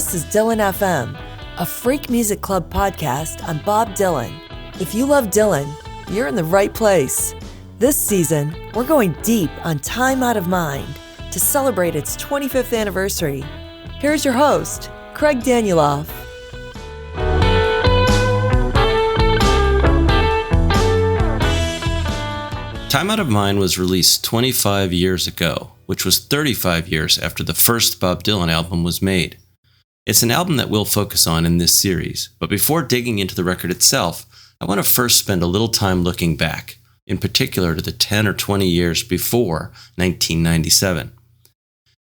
This is Dylan FM, a Freak Music Club podcast on Bob Dylan. If you love Dylan, you're in the right place. This season, we're going deep on Time Out of Mind to celebrate its 25th anniversary. Here's your host, Craig Danieloff. Time Out of Mind was released 25 years ago, which was 35 years after the first Bob Dylan album was made. It's an album that we'll focus on in this series, but before digging into the record itself, I want to first spend a little time looking back, in particular to the 10 or 20 years before 1997.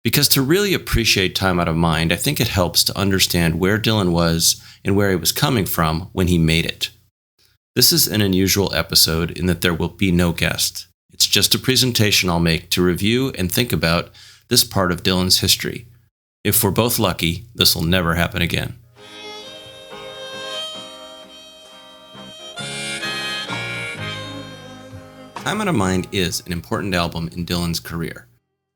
Because to really appreciate Time Out of Mind, I think it helps to understand where Dylan was and where he was coming from when he made it. This is an unusual episode in that there will be no guest. It's just a presentation I'll make to review and think about this part of Dylan's history. If we're both lucky, this will never happen again. Time Out of Mind is an important album in Dylan's career.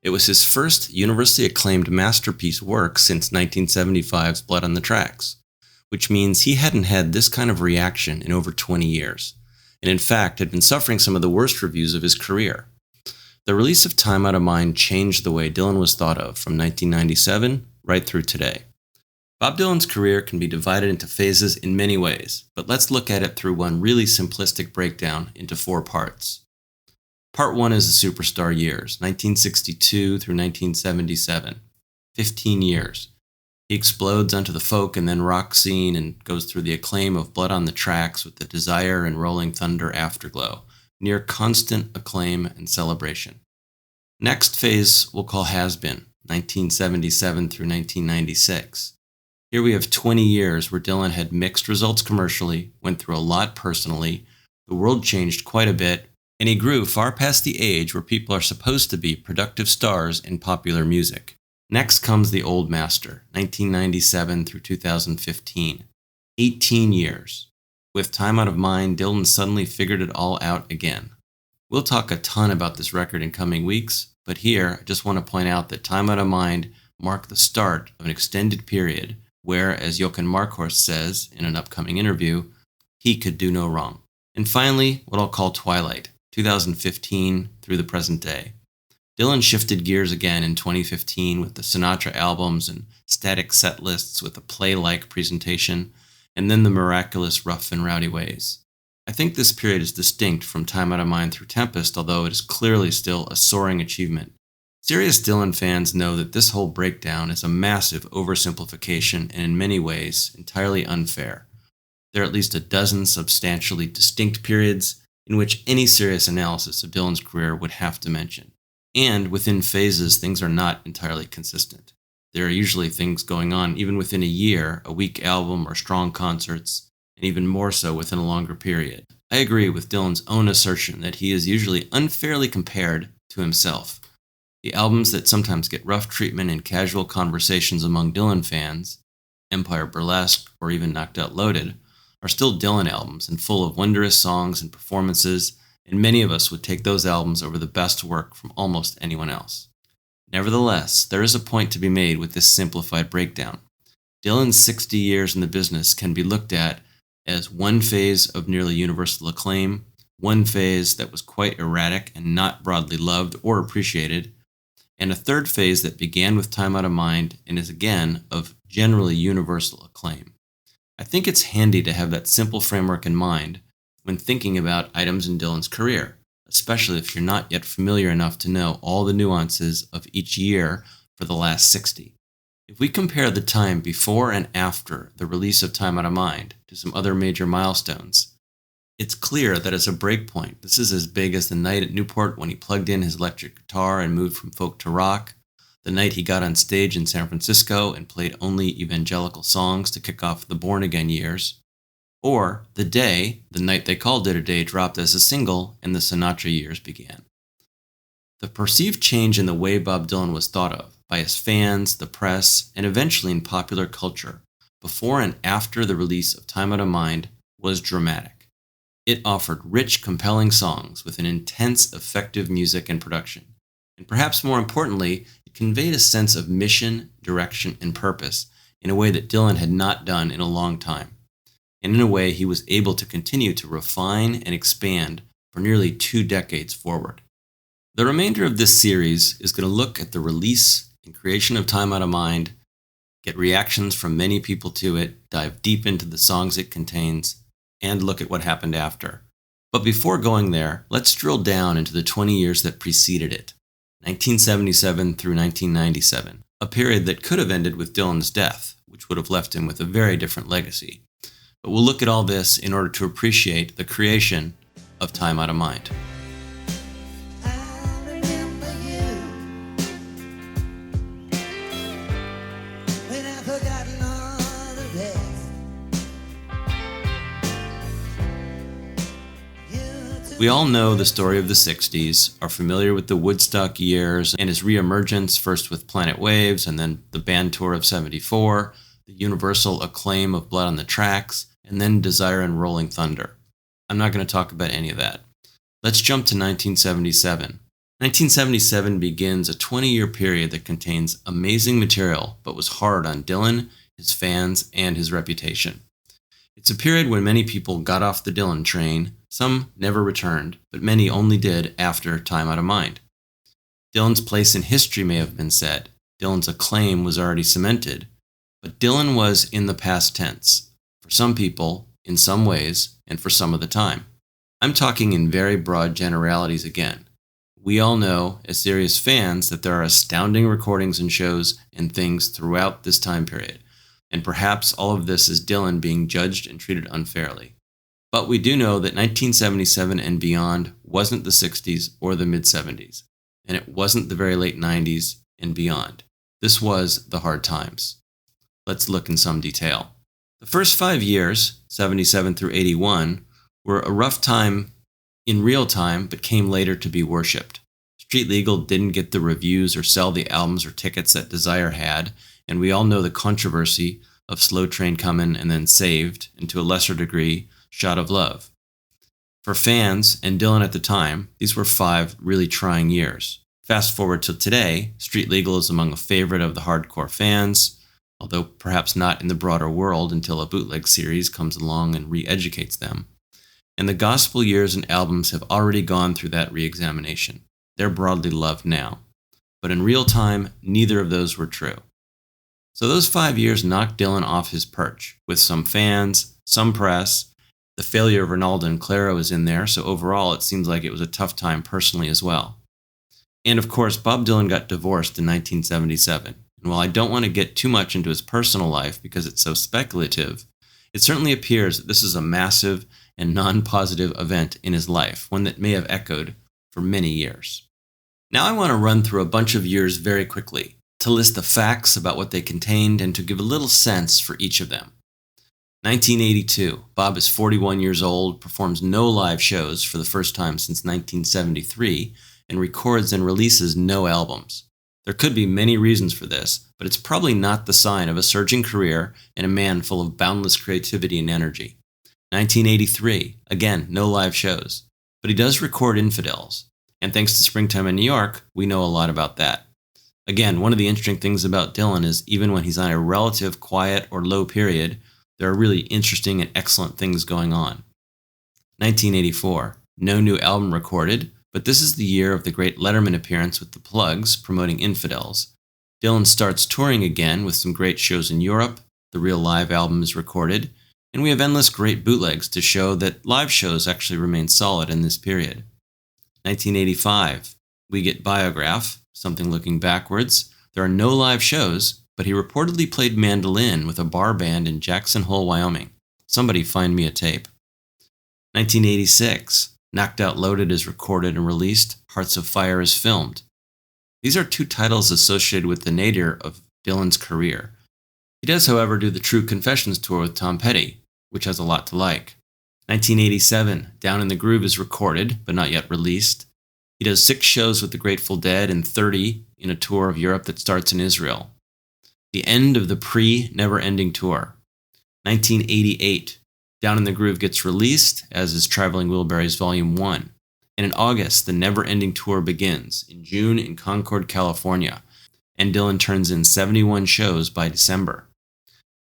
It was his first universally acclaimed masterpiece work since 1975's Blood on the Tracks, which means he hadn't had this kind of reaction in over 20 years, and in fact had been suffering some of the worst reviews of his career. The release of Time Out of Mind changed the way Dylan was thought of from 1997 right through today. Bob Dylan's career can be divided into phases in many ways, but let's look at it through one really simplistic breakdown into 4 parts. Part 1 is the superstar years, 1962 through 1977. 15 years. He explodes onto the folk and then rock scene and goes through the acclaim of Blood on the Tracks with the Desire and Rolling Thunder afterglow, near constant acclaim and celebration. Next phase we'll call Has-Been, 1977 through 1996. Here we have 20 years where Dylan had mixed results commercially, went through a lot personally, the world changed quite a bit, and he grew far past the age where people are supposed to be productive stars in popular music. Next comes The Old Master, 1997 through 2015. 18 years. With Time Out of Mind, Dylan suddenly figured it all out again. We'll talk a ton about this record in coming weeks, but here I just want to point out that Time Out of Mind marked the start of an extended period where, as Jochen Markhorst says in an upcoming interview, he could do no wrong. And finally, what I'll call Twilight, 2015 through the present day. Dylan shifted gears again in 2015 with the Sinatra albums and static set lists with a play-like presentation, and then the miraculous Rough and Rowdy Ways. I think this period is distinct from Time Out of Mind through Tempest, although it is clearly still a soaring achievement. Serious Dylan fans know that this whole breakdown is a massive oversimplification and in many ways entirely unfair. There are at least a dozen substantially distinct periods in which any serious analysis of Dylan's career would have to mention. And within phases, things are not entirely consistent. There are usually things going on even within a year, a weak album or strong concerts, and even more so within a longer period. I agree with Dylan's own assertion that he is usually unfairly compared to himself. The albums that sometimes get rough treatment in casual conversations among Dylan fans, Empire Burlesque or even Knocked Out Loaded, are still Dylan albums and full of wondrous songs and performances, and many of us would take those albums over the best work from almost anyone else. Nevertheless, there is a point to be made with this simplified breakdown. Dylan's 60 years in the business can be looked at as one phase of nearly universal acclaim, one phase that was quite erratic and not broadly loved or appreciated, and a third phase that began with Time Out of Mind and is again of generally universal acclaim. I think it's handy to have that simple framework in mind when thinking about items in Dylan's career, especially if you're not yet familiar enough to know all the nuances of each year for the last 60. If we compare the time before and after the release of Time Out of Mind to some other major milestones, it's clear that as a breakpoint, this is as big as the night at Newport when he plugged in his electric guitar and moved from folk to rock, the night he got on stage in San Francisco and played only evangelical songs to kick off the Born Again years, or the night they called it a day, dropped as a single and the Sinatra years began. The perceived change in the way Bob Dylan was thought of by his fans, the press, and eventually in popular culture before and after the release of Time Out of Mind was dramatic. It offered rich, compelling songs with an intense, effective music and production. And perhaps more importantly, it conveyed a sense of mission, direction, and purpose in a way that Dylan had not done in a long time. And in a way he was able to continue to refine and expand for nearly 2 decades forward. The remainder of this series is going to look at the release and creation of Time Out of Mind, get reactions from many people to it, dive deep into the songs it contains, and look at what happened after. But before going there, let's drill down into the 20 years that preceded it, 1977 through 1997, a period that could have ended with Dylan's death, which would have left him with a very different legacy. But we'll look at all this in order to appreciate the creation of Time Out of Mind. We all know the story of the 60s, are familiar with the Woodstock years and his reemergence, first with Planet Waves and then the band tour of '74, the universal acclaim of Blood on the Tracks, and then Desire and Rolling Thunder. I'm not going to talk about any of that. Let's jump to 1977. 1977 begins a 20-year period that contains amazing material, but was hard on Dylan, his fans, and his reputation. It's a period when many people got off the Dylan train. Some never returned, but many only did after Time Out of Mind. Dylan's place in history may have been set. Dylan's acclaim was already cemented, but Dylan was in the past tense, for some people, in some ways, and for some of the time. I'm talking in very broad generalities again. We all know, as serious fans, that there are astounding recordings and shows and things throughout this time period, and perhaps all of this is Dylan being judged and treated unfairly. But we do know that 1977 and beyond wasn't the 60s or the mid-70s, and it wasn't the very late 90s and beyond. This was the hard times. Let's look in some detail. The first 5 years, 77 through 81, were a rough time in real time, but came later to be worshipped. Street Legal didn't get the reviews or sell the albums or tickets that Desire had, and we all know the controversy of Slow Train Comin' and then Saved, and to a lesser degree, Shot of Love. For fans, and Dylan at the time, these were 5 really trying years. Fast forward to today, Street Legal is among a favorite of the hardcore fans, although perhaps not in the broader world until a bootleg series comes along and re-educates them. And the gospel years and albums have already gone through that re-examination. They're broadly loved now. But in real time, neither of those were true. So those 5 years knocked Dylan off his perch, with some fans, some press. The failure of Ronaldo and Clara was in there, so overall it seems like it was a tough time personally as well. And of course, Bob Dylan got divorced in 1977. And while I don't want to get too much into his personal life because it's so speculative, it certainly appears that this is a massive and non-positive event in his life, one that may have echoed for many years. Now I want to run through a bunch of years very quickly, to list the facts about what they contained and to give a little sense for each of them. 1982, Bob is 41 years old, performs no live shows for the first time since 1973, and records and releases no albums. There could be many reasons for this, but it's probably not the sign of a surging career and a man full of boundless creativity and energy. 1983, again, no live shows, but he does record Infidels, and thanks to Springtime in New York, we know a lot about that. Again, one of the interesting things about Dylan is even when he's on a relative quiet or low period, there are really interesting and excellent things going on. 1984, no new album recorded, but this is the year of the great Letterman appearance with the Plugs promoting Infidels. Dylan starts touring again with some great shows in Europe, the real live album is recorded, and we have endless great bootlegs to show that live shows actually remain solid in this period. 1985, we get Biograph, something looking backwards. There are no live shows, but he reportedly played mandolin with a bar band in Jackson Hole, Wyoming. Somebody find me a tape. 1986, Knocked Out Loaded is recorded and released, Hearts of Fire is filmed. These are 2 titles associated with the nadir of Dylan's career. He does, however, do the True Confessions tour with Tom Petty, which has a lot to like. 1987, Down in the Groove is recorded, but not yet released. He does 6 shows with the Grateful Dead and 30 in a tour of Europe that starts in Israel. The end of the pre-Never-Ending Tour. 1988, Down in the Groove gets released, as is Traveling Wilburys Volume 1. And in August, the Never-Ending Tour begins, in June in Concord, California, and Dylan turns in 71 shows by December.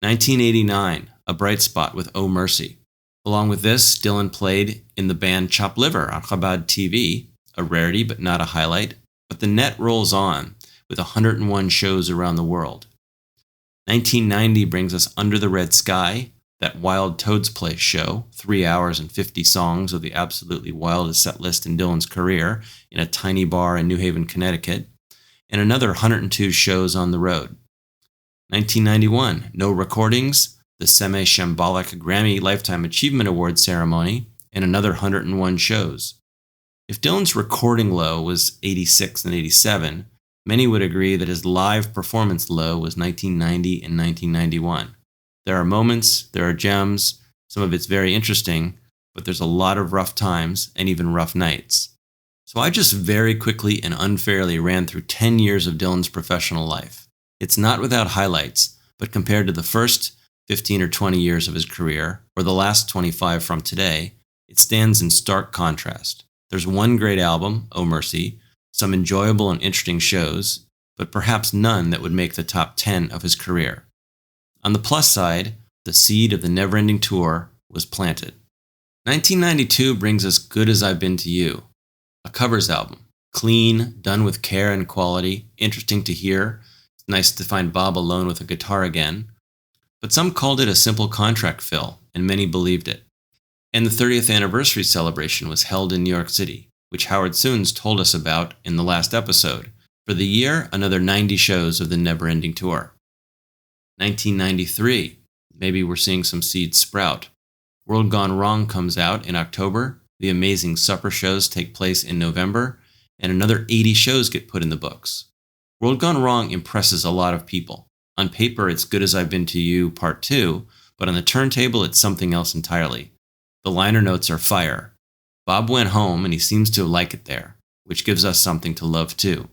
1989, a bright spot with Oh Mercy. Along with this, Dylan played in the band Chop Liver on Chabad TV, a rarity but not a highlight, but the net rolls on with 101 shows around the world. 1990 brings us Under the Red Sky, that Wild Toads Place show, 3 hours and 50 songs of the absolutely wildest set list in Dylan's career in a tiny bar in New Haven, Connecticut, and another 102 shows on the road. 1991, No Recordings, the semi-shambolic Grammy Lifetime Achievement Award ceremony, and another 101 shows. If Dylan's recording low was 86 and 87, many would agree that his live performance low was 1990 and 1991. There are moments, there are gems, some of it's very interesting, but there's a lot of rough times and even rough nights. So I just very quickly and unfairly ran through 10 years of Dylan's professional life. It's not without highlights, but compared to the first 15 or 20 years of his career, or the last 25 from today, it stands in stark contrast. There's one great album, Oh Mercy, some enjoyable and interesting shows, but perhaps none that would make the top 10 of his career. On the plus side, the seed of the never-ending tour was planted. 1992 brings us Good As I've Been to You, a covers album. Clean, done with care and quality, interesting to hear. It's nice to find Bob alone with a guitar again. But some called it a simple contract fill, and many believed it. And the 30th anniversary celebration was held in New York City, which Howard Sounes told us about in the last episode. For the year, another 90 shows of the never-ending tour. 1993, maybe we're seeing some seeds sprout. World Gone Wrong comes out in October, the Amazing Supper shows take place in November, and another 80 shows get put in the books. World Gone Wrong impresses a lot of people. On paper, it's Good As I've Been to You Part 2, but on the turntable, it's something else entirely. The liner notes are fire. Bob went home and he seems to like it there, which gives us something to love too.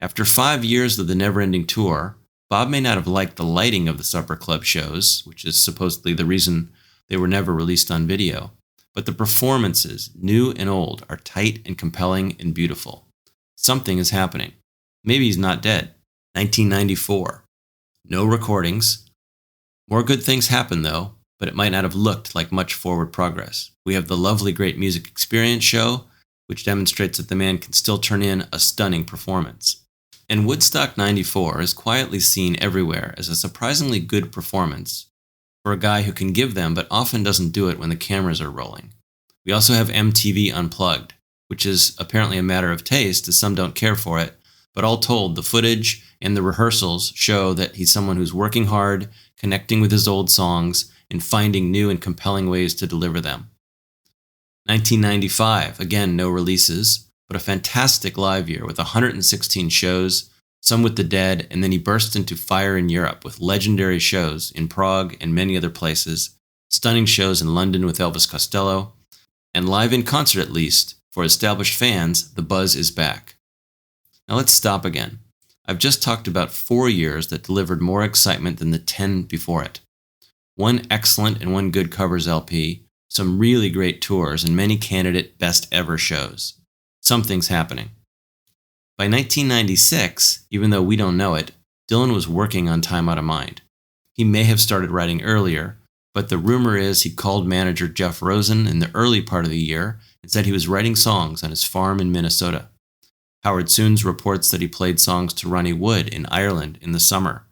After 5 years of the never-ending tour, Bob may not have liked the lighting of the Supper Club shows, which is supposedly the reason they were never released on video, but the performances, new and old, are tight and compelling and beautiful. Something is happening. Maybe he's not dead. 1994. No recordings. More good things happen though, but it might not have looked like much forward progress. We have the lovely Great Music Experience show, which demonstrates that the man can still turn in a stunning performance. And Woodstock 94 is quietly seen everywhere as a surprisingly good performance for a guy who can give them but often doesn't do it when the cameras are rolling. We also have MTV Unplugged, which is apparently a matter of taste as some don't care for it, but all told, the footage and the rehearsals show that he's someone who's working hard, connecting with his old songs, and finding new and compelling ways to deliver them. 1995, again, no releases, but a fantastic live year with 116 shows, some with the Dead, and then he burst into fire in Europe with legendary shows in Prague and many other places, stunning shows in London with Elvis Costello, and live in concert at least, for established fans, the buzz is back. Now let's stop again. I've just talked about 4 years that delivered more excitement than the 10 before it. One excellent and one good covers LP, some really great tours, and many candidate best ever shows. Something's happening. By 1996, even though we don't know it, Dylan was working on Time Out of Mind. He may have started writing earlier, but the rumor is he called manager Jeff Rosen in the early part of the year and said he was writing songs on his farm in Minnesota. Howard Sounes reports that he played songs to Ronnie Wood in Ireland in the summer.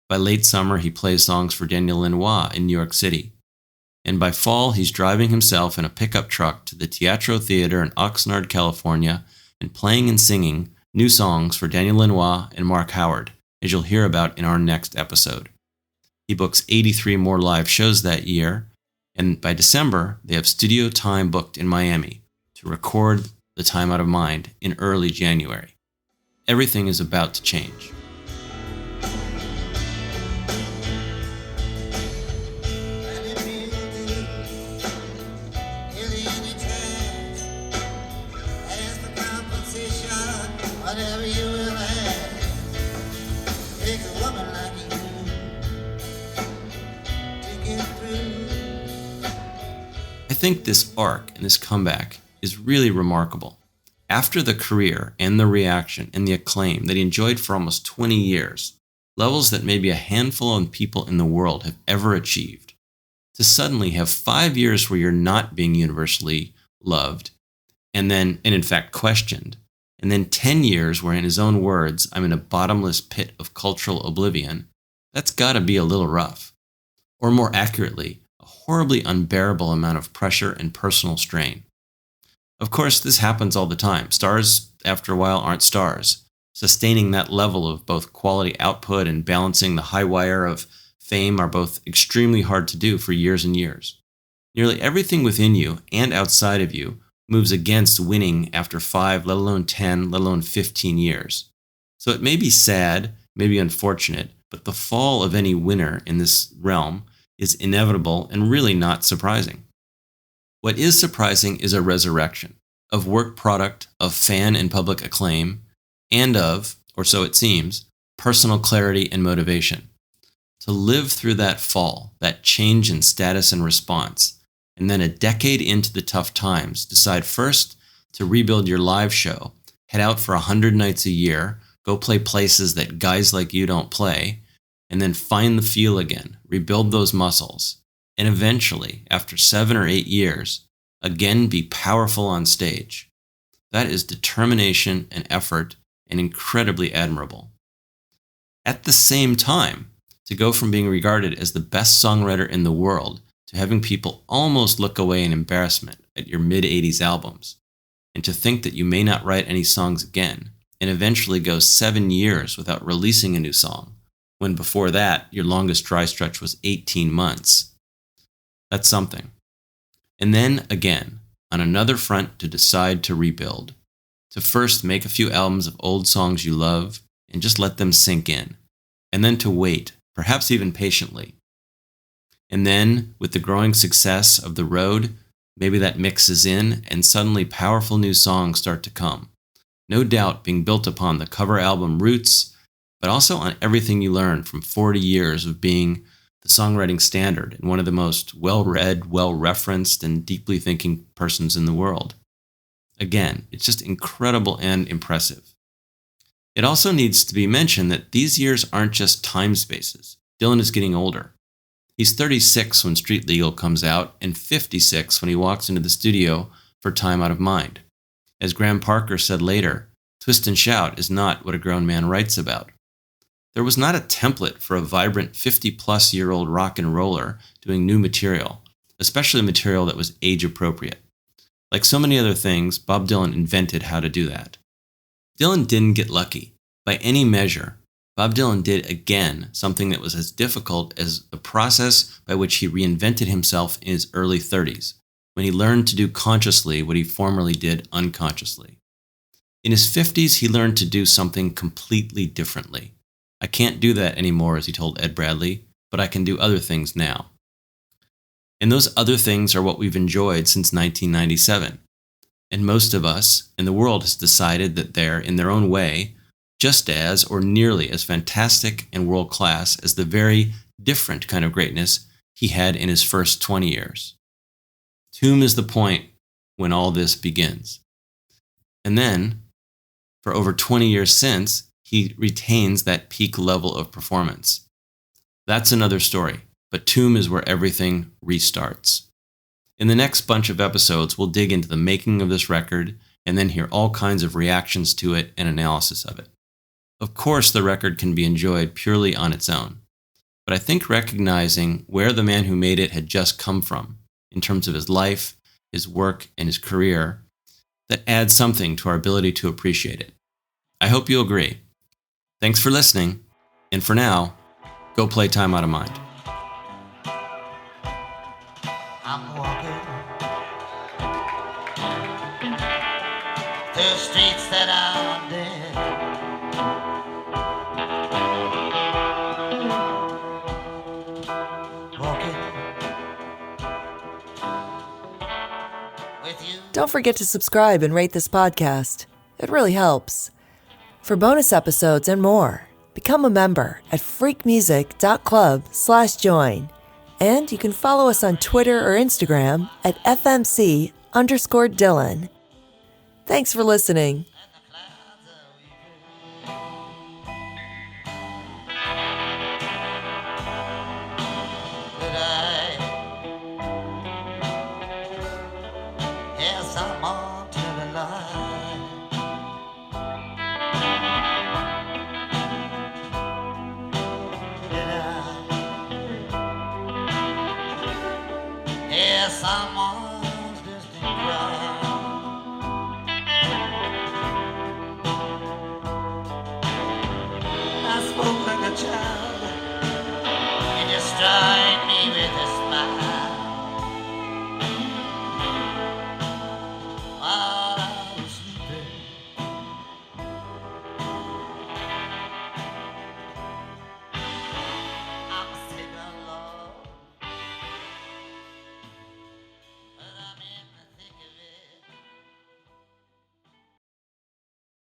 By late summer, he plays songs for Daniel Lanois in New York City. And by fall, he's driving himself in a pickup truck to the Teatro Theater in Oxnard, California, and playing and singing new songs for Daniel Lanois and Mark Howard, as you'll hear about in our next episode. He books 83 more live shows that year, and by December, they have studio time booked in Miami to record the Time Out of Mind in early January. Everything is about to change. I think this arc and this comeback is really remarkable. After the career and the reaction and the acclaim that he enjoyed for almost 20 years, levels that maybe a handful of people in the world have ever achieved. To suddenly have 5 years where you're not being universally loved, and in fact questioned, and then 10 years where, in his own words, I'm in a bottomless pit of cultural oblivion, that's gotta be a little rough. Or more accurately, a horribly unbearable amount of pressure and personal strain. Of course, this happens all the time. Stars, after a while, aren't stars. Sustaining that level of both quality output and balancing the high wire of fame are both extremely hard to do for years and years. Nearly everything within you and outside of you moves against winning after 5, let alone 10, let alone 15 years. So it may be sad, maybe unfortunate, but the fall of any winner in this realm is inevitable and really not surprising. What is surprising is a resurrection of work product, of fan and public acclaim, and of, or so it seems, personal clarity and motivation. To live through that fall, that change in status and response, and then a decade into the tough times, decide first to rebuild your live show, head out for 100 nights a year, go play places that guys like you don't play, and then find the feel again, rebuild those muscles, and eventually, after 7 or 8 years, again be powerful on stage. That is determination and effort, and incredibly admirable. At the same time, to go from being regarded as the best songwriter in the world to having people almost look away in embarrassment at your mid-80s albums, and to think that you may not write any songs again, and eventually go 7 years without releasing a new song, when before that, your longest dry stretch was 18 months. That's something. And then, again, on another front, to decide to rebuild. To first make a few albums of old songs you love and just let them sink in. And then to wait, perhaps even patiently. And then, with the growing success of The Road, maybe that mixes in and suddenly powerful new songs start to come. No doubt being built upon the cover album roots, but also on everything you learned from 40 years of being the songwriting standard and one of the most well-read, well-referenced, and deeply thinking persons in the world. Again, it's just incredible and impressive. It also needs to be mentioned that these years aren't just time spaces. Dylan is getting older. He's 36 when Street Legal comes out and 56 when he walks into the studio for Time Out of Mind. As Graham Parker said later, Twist and Shout is not what a grown man writes about. There was not a template for a vibrant 50-plus-year-old rock and roller doing new material, especially material that was age-appropriate. Like so many other things, Bob Dylan invented how to do that. Dylan didn't get lucky. By any measure, Bob Dylan did again something that was as difficult as the process by which he reinvented himself in his early 30s, when he learned to do consciously what he formerly did unconsciously. In his 50s, he learned to do something completely differently. I can't do that anymore, as he told Ed Bradley, but I can do other things now. And those other things are what we've enjoyed since 1997. And most of us in the world has decided that they're, in their own way, just as or nearly as fantastic and world-class as the very different kind of greatness he had in his first 20 years. TOOM is the point when all this begins. And then, for over 20 years since, he retains that peak level of performance. That's another story, but TOOM is where everything restarts. In the next bunch of episodes, we'll dig into the making of this record and then hear all kinds of reactions to it and analysis of it. Of course, the record can be enjoyed purely on its own, but I think recognizing where the man who made it had just come from, in terms of his life, his work, and his career, that adds something to our ability to appreciate it. I hope you agree. Thanks for listening, and for now, go play Time Out of Mind. I'm walking through streets that are dead. Walking with you. Don't forget to subscribe and rate this podcast. It really helps. For bonus episodes and more, become a member at freakmusic.club/join. And you can follow us on Twitter or Instagram at FMC_Dylan. Thanks for listening. And the clouds are weeping. spoke like a child.